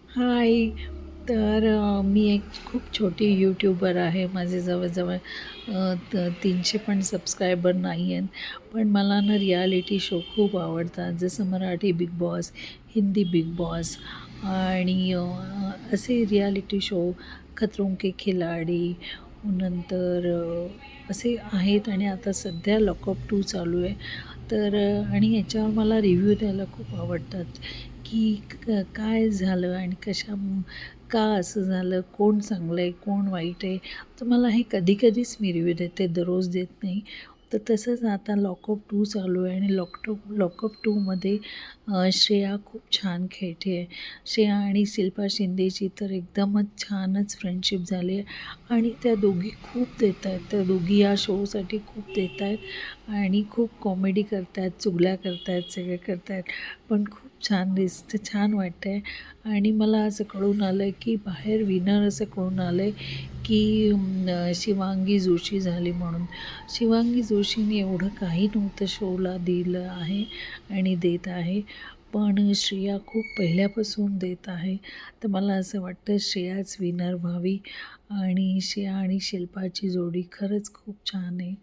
हाय. मी एक खूप छोटी यूट्यूबर आहे. माझे जवळ-जवळ 300 पण सबस्क्रायबर नाही आहेत. पण मला ना रियालिटी शो खूप आवडतात. जसं Marathi big boss, Hindi big boss आणि असे रियालिटी शो खतरों के खिलाडी नंतर असे आहेत आणि आता सध्या लॉकअप 2 चालू आहे. आणि याच्यावर मला रिव्ह्यू द्यायला खूप आवडतात, की काय झालं आणि का असं झालं? कोण चांगलं आहे? कोण वाईट आहे? तर मला हे कधी-कधीच मी रिव्ह्यू देते, दररोज देत नाही. तर तसंच आता लॉकअप 2 चालू आहे आणि लॉकअप 2मध्ये श्रेया खूप छान खेळते आहे. श्रेया आणि शिल्पा शिंदेची तर एकदमच छानच फ्रेंडशिप झाली आहे आणि त्या दोघी खूप देत आहेत. त्या दोघी या शोसाठी खूप देत आहेत आणि खूप कॉमेडी करत आहेत, चुगल्या करत आहेत, सगळे करत आहेत. पण खूप छान दिसतं, छान वाटतं आहे. आणि मला असं कळून आलं आहे, की बाहेर विनर असं कळून आलं आहे, की शिवांगी जोशी झाली म्हणून. शिवांगी जोशीने एवढं काही नव्हतं शोला दिलं आहे आणि देत आहे. पण श्रेया खूप पहिल्यापासून देत आहे. तर मला असं वाटतं श्रेयाच विनर व्हावी आणि श्रेया आणि शिल्पाची जोडी खरंच खूप छान आहे.